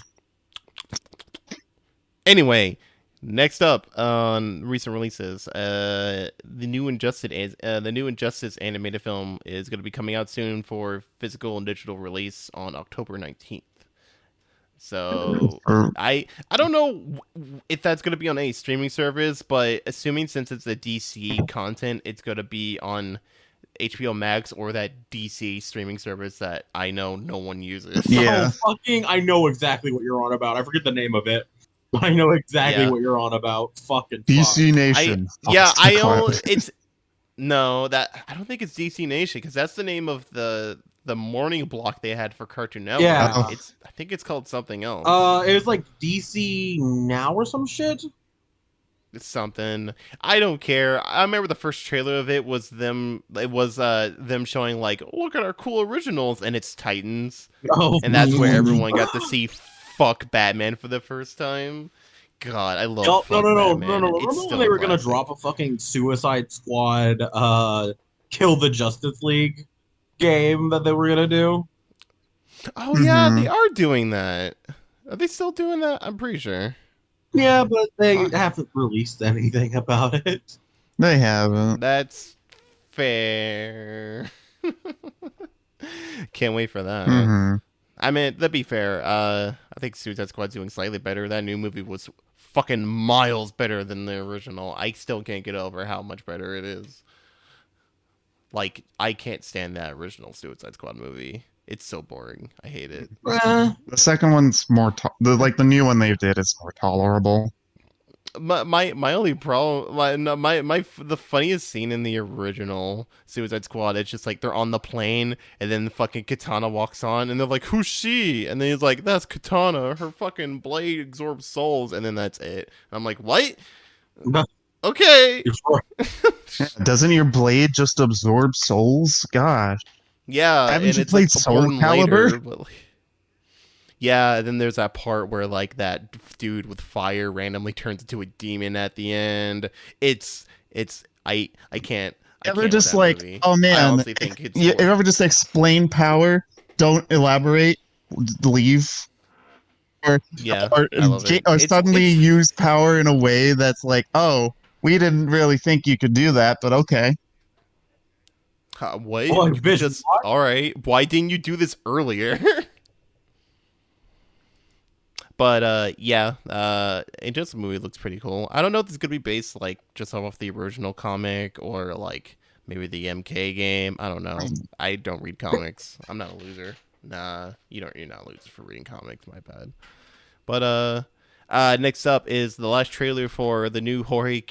Anyway, next up on recent releases, the new Injustice animated film is going to be coming out soon for physical and digital release on October 19th. So Or I don't know if that's gonna be on any streaming service, but assuming since it's a DC content, it's gonna be on HBO Max or that DC streaming service that I know no one uses. Yeah. Oh, fucking! I know exactly what you're on about. I forget the name of it. I know exactly Yeah. what you're on about. Fucking fuck. DC Nation. I Fox own Clan. it's no that I don't think it's DC Nation because that's the name of the morning block they had for Cartoon Network. Yeah. Oh. I think it's called something else. It was like DC Now or some shit. It's something. I don't care. I remember the first trailer of it was them. It was them showing like, look at our cool originals, and it's Titans, Oh, and that's where everyone got to see fuck Batman for the first time. God, I love. No, fuck no. Batman. Remember It's when still they a were gonna classic. drop a fucking Suicide Squad, kill the Justice League game that they were gonna do? Oh yeah, Mhm. they are doing that. Are they still doing that? I'm pretty sure. Yeah, but they Fuck. haven't released anything about it. They haven't. That's fair. Can't wait for that. Hmm. I mean, to be fair, I think Suicide Squad's doing slightly better. That new movie was fucking miles better than the original. I still can't get over how much better it is. Like, I can't stand that original Suicide Squad movie. It's so boring. I hate it. The second one's more the new one they did is more tolerable. My only problem, the funniest scene in the original Suicide Squad, it's just like they're on the plane and then the fucking Katana walks on and they're like, who's she? And then he's like, that's Katana, her fucking blade absorbs souls, and then that's it. And I'm like, what? No. Okay. Doesn't your blade just absorb souls? Gosh. Yeah, Haven't and you it's played like Soul important Calibur? later, but like, yeah, then there's that part where like that dude with fire randomly turns into a demon at the end. It's I can't. I Ever can't just with like, that movie. oh I man, honestly think it's you ever just explain power, don't elaborate, leave, or yeah, or, I love it. or suddenly It's use power in a way that's like, oh, we didn't really think you could do that, but okay. what? Oh, You Vision, just what? all right. Why didn't you do this earlier? But yeah, it just the movie looks pretty cool. I don't know if it's gonna be based like just off the original comic or like maybe the MK game. I don't know. I don't read comics. I'm not a loser. Nah, you're not a loser for reading comics. My bad. But next up is the last trailer for the new Jorge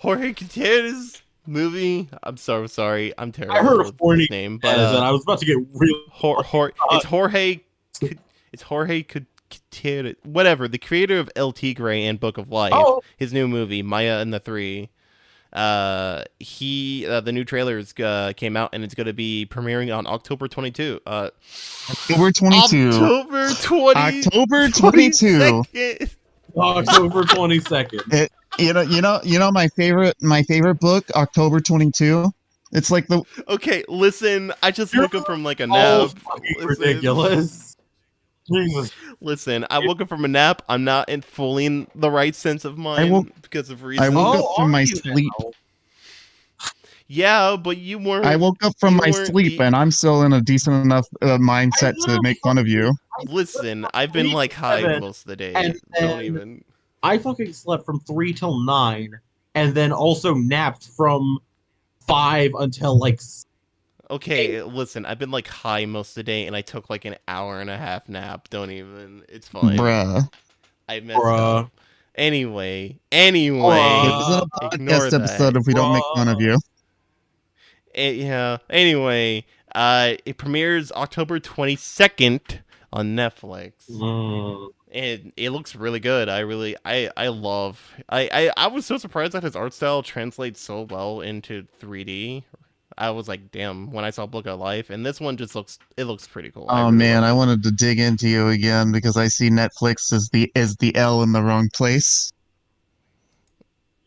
Gutierrez movie. I'm so sorry. I'm terrible I heard with of Horny his name, and but I was about to get real. it's Jorge. It's Jorge Gutierrez, whatever, the creator of El Tigre and Book of Life. Oh. His new movie Maya and the Three. The new trailers came out and it's going to be premiering on October 22. October 22. October 20. October 22. 22nd. October 22nd. You know my favorite book, October 22. It's like the Okay, listen, I just woke up from like a Oh, nap. fucking Listen. ridiculous. Jesus. Listen, I woke up from a nap. I'm not in fully in the right sense of mind because of I reasons. woke Oh, up from are my you sleep. now? Yeah, but you weren't. I woke up from You my weren't sleep the- and I'm still in a decent enough mindset I to know. make fun of you. Listen, I've been like high Seven, most of the day. and Don't then- even. I fucking slept from 3 till 9, and then also napped from 5 until like. Okay, listen, I've been like high most of the day, and I took like an hour and a half nap. Don't even. It's fine. Bruh. I messed Bruh. up. Anyway, Bruh. This isn't a ignore podcast that. episode if we don't make fun of you. Yeah. Anyway, it premieres October 22nd on Netflix. Mm. And it looks really good. I was so surprised that his art style translates so well into 3D. I was like, damn, when I saw Book of Life, and this one just looks pretty cool. I Oh really man, like I it. wanted to dig into you again because I see Netflix as the L in the wrong place.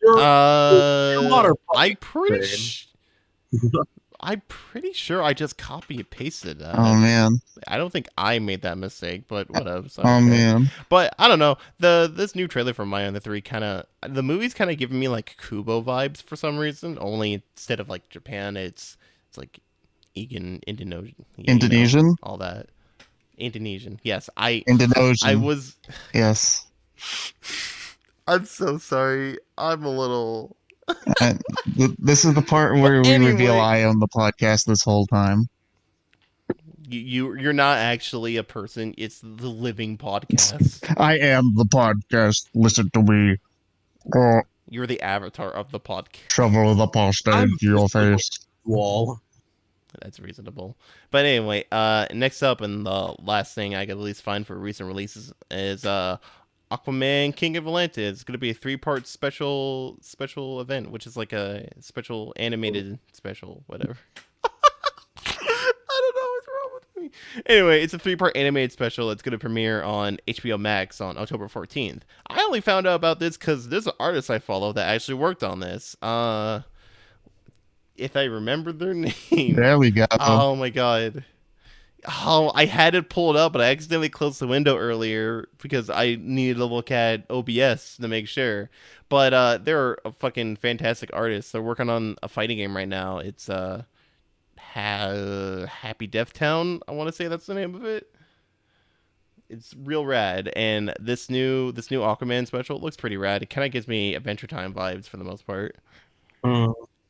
You're a lot of I'm pretty insane. I'm pretty sure I just copy and pasted that. Oh man. I don't think I made that mistake, but whatever. So, Oh okay. man. But I don't know. This new trailer for Maya and the Three the movie's kind of giving me like Kubo vibes for some reason. Only instead of like Japan, it's like Indonesian, Indonesian? all that. Indonesian. Yes, I Indonesian. was. Yes. I'm so sorry. I'm a little. This is the part But where we reveal anyway, I own the podcast this whole time. you're not actually a person. It's the living podcast. I am the podcast. Listen to me. You're the avatar of the podcast. Shovel the pasta I'm into your face. wall. That's reasonable. But anyway, next up, and the last thing I could at least find for recent releases is Aquaman King of Atlantis. It's going to be a 3-part special event, which is like a special animated special, whatever. I don't know what's wrong with me. Anyway, it's a 3-part animated special. It's going to premiere on HBO Max on October 14th. I only found out about this because there's an artist I follow that actually worked on this. If I remember their name. There we go. Oh my god. Oh, I had it pulled up, but I accidentally closed the window earlier because I needed to look at OBS to make sure. But they're a fucking fantastic artist. They're working on a fighting game right now. It's Happy Death Town. I want to say that's the name of it. It's real rad, and this new Aquaman special looks pretty rad. It kind of gives me Adventure Time vibes for the most part.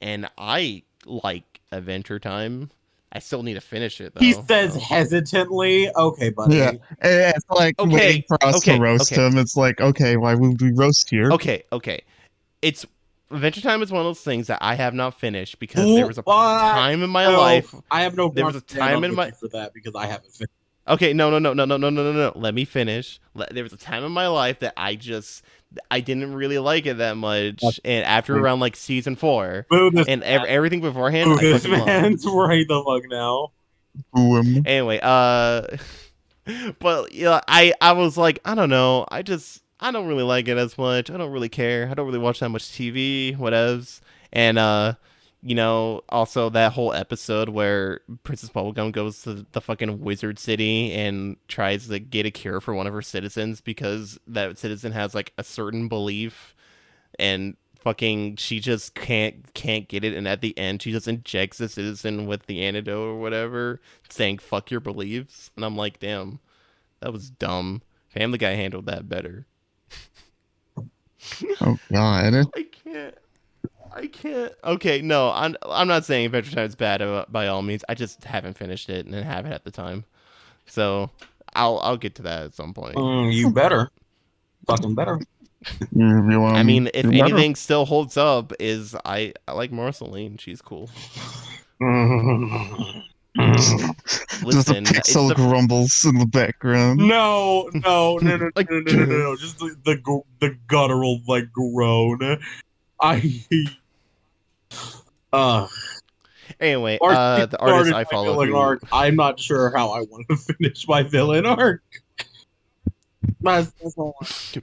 And I like Adventure Time. I still need to finish it, though. He says hesitantly, "Okay, buddy." Yeah, it's like Okay, waiting for us okay, to roast okay. him. It's like, okay, why would we roast here? Okay. It's Adventure Time is one of those things that I have not finished because there was a time in my life. I have no. There was a time in my for that because I haven't finished. Okay, no. Let me finish. There was a time in my life that I didn't really like it that much, and after around like season 4, Boo this and man. everything beforehand, Boo I this fucking loved. man's right the fuck now. Anyway, but yeah, I was like, I don't know, I don't really like it as much. I don't really care. I don't really watch that much TV, whatevs. And also that whole episode where Princess Bubblegum goes to the fucking wizard city and tries to get a cure for one of her citizens because that citizen has like a certain belief, and fucking she just can't get it, and at the end she just injects the citizen with the antidote or whatever, saying fuck your beliefs. And I'm like, damn, that was dumb. Family Guy handled that better. Oh god. I can't. Okay, no, I'm not saying Adventure Time is bad by all means. I just haven't finished it and haven't at the time. So I'll get to that at some point. You better, fucking better. I mean, if anything still holds up, is I like Marceline. She's cool. Just the pixel grumbles in the background. No. Just the guttural like groan. Anyway, the artist I follow. I'm not sure how I want to finish my villain arc.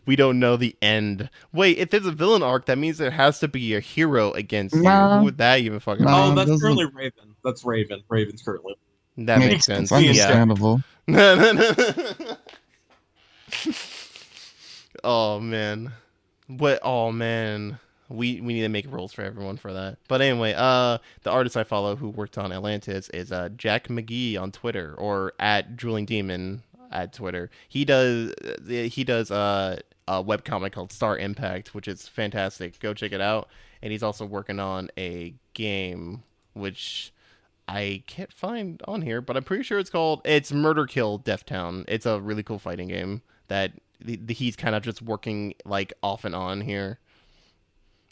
We don't know the end. Wait, if there's a villain arc, that means there has to be a hero against you. Who would that even fucking be? Oh, that's currently Raven. That's Raven. Raven's currently. That makes sense. Understandable. Yeah. Oh man. What? Oh man. We need to make rules for everyone for that. But anyway, the artist I follow who worked on Atlantis is Jack McGee on Twitter, or at Drooling Demon at Twitter. He does a webcomic called Star Impact, which is fantastic. Go check it out. And he's also working on a game which I can't find on here, but I'm pretty sure it's Murder Kill Death Town. It's a really cool fighting game that he's kind of just working like off and on here.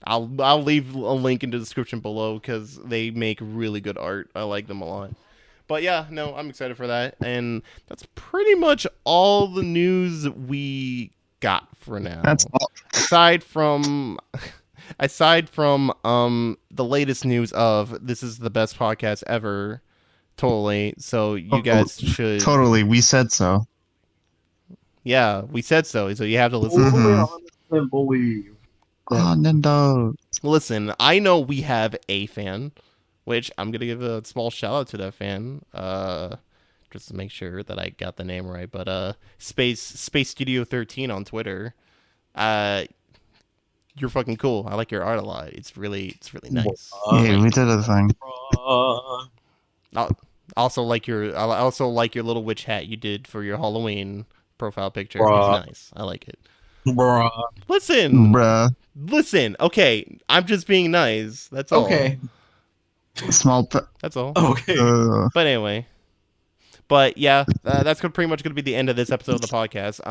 I'll leave a link in the description below because they make really good art. I like them a lot. But yeah, no, I'm excited for that. And that's pretty much all the news we got for now. That's all. Aside from the latest news of this is the best podcast ever, totally. So you guys should Totally, we said so. Yeah, we said so. So you have to listen. I believe. Oh, Nendo. Listen, I know we have a fan, which I'm gonna give a small shout out to that fan. Just to make sure that I got the name right. But Space Studio 13 on Twitter. You're fucking cool. I like your art a lot. It's really nice. Yeah, we did a thing. I also like your little witch hat you did for your Halloween profile picture. Bruh. It's nice. I like it. Bruh. Listen. Bruh. Okay, I'm just being nice. That's all. Okay. Small. That's all. Okay. But anyway. But yeah, that's pretty much going to be the end of this episode of the podcast.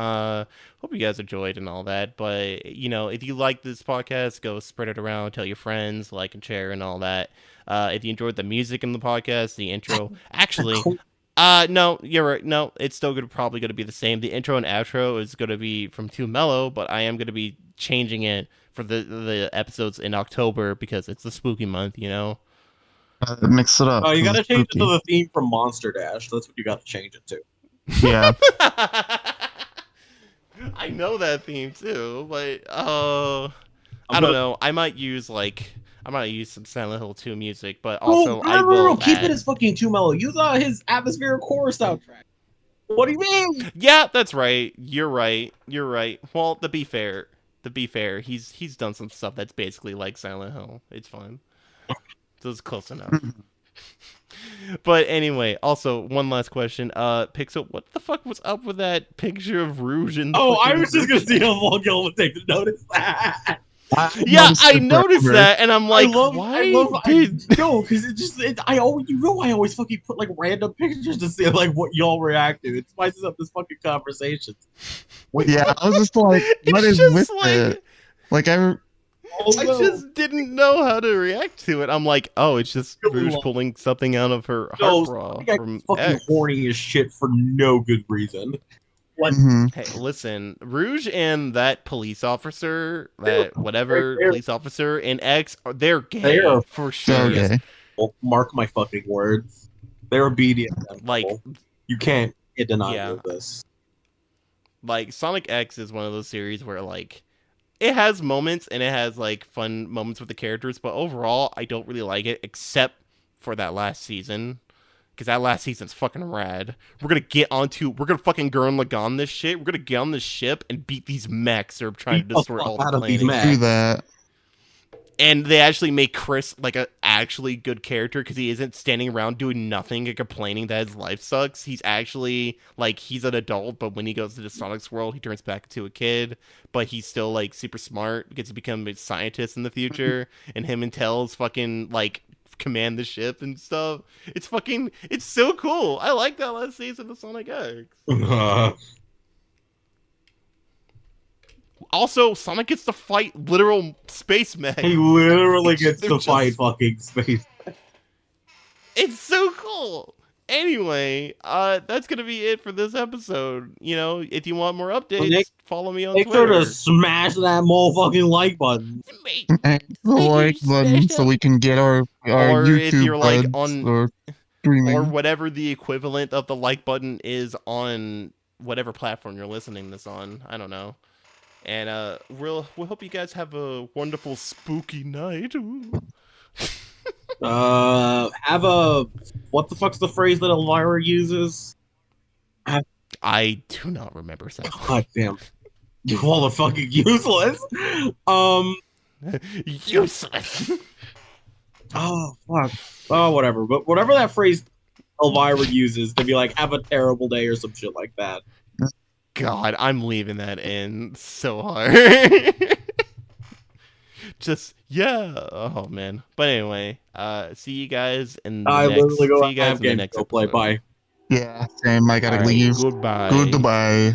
Hope you guys enjoyed and all that. But, you know, if you like this podcast, go spread it around, tell your friends, like and share and all that. If you enjoyed the music in the podcast, the intro. Actually, no, you're right. No, it's still probably going to be the same. The intro and outro is going to be from Too Mellow, but I am going to be changing it for the episodes in October because it's the spooky month, you know? Mix it up. Oh, you gotta change it Spooky. to the theme from Monster Dash. That's what you gotta change it to. Yeah. I know that theme too, but I don't know. I might use some Silent Hill 2 music, but also I will keep add... it as fucking Too Mellow. Use his atmospheric horror soundtrack. What do you mean? Yeah, that's right. You're right. Well, to be fair, he's done some stuff that's basically like Silent Hill. It's fine. So it's close enough. But anyway, also one last question. Pixel, what the fuck was up with that picture of Rouge and I was just gonna see how long y'all would take to notice that. Yeah, I noticed that, and I'm like, why? No, because I always fucking put like random pictures to see like what y'all react to. It spices up this fucking conversation. Yeah, I was just like, what is with it? Like I just didn't know how to react to it. I'm like, oh, it's just Rouge pulling something out of her heart bra from fucking X. horny as shit for no good reason. Like, Hey, listen, Rouge and that police officer, police officer in X, they're gay. They are for sure. okay. Mark my fucking words. They're obedient. Like, you can't deny Yeah. this. Like, Sonic X is one of those series where, like, it has moments and it has, like, fun moments with the characters, but overall, I don't really like it, except for that last season. Because that last season's fucking rad. We're gonna fucking Gurren Lagann this shit. We're gonna get on this ship and beat these mechs that are trying to destroy all the planets. Do that. And they actually make Chris, like, an actually good character because he isn't standing around doing nothing and complaining that his life sucks. He's actually, like, he's an adult, but when he goes to the Sonic's world, he turns back into a kid. But he's still, like, super smart, gets to become a scientist in the future. And him and Tails fucking, like, command the ship and stuff. It's so cool. I like that last season of Sonic X. Also, Sonic gets to fight literal space mechs. He literally gets to fight fucking space. It's so cool. Anyway, that's gonna be it for this episode. You know, if you want more updates, follow me on Make Twitter. sure to smash that motherfucking like button. The like button so we can get our Or YouTube if you're like buds on or streaming. or whatever the equivalent of the like button is on whatever platform you're listening this on. I don't know. And we'll hope you guys have a wonderful spooky night. What the fuck's the phrase that Elvira uses? I do not remember that. God damn. You all are fucking useless. Useless. Oh fuck. Oh whatever. But whatever that phrase Elvira uses to be like, have a terrible day or some shit like that. God, I'm leaving that in so hard. Just oh man. But anyway, see you guys in the next. See you guys in the next episode. Bye. Yeah, same. I gotta leave. Goodbye. Goodbye.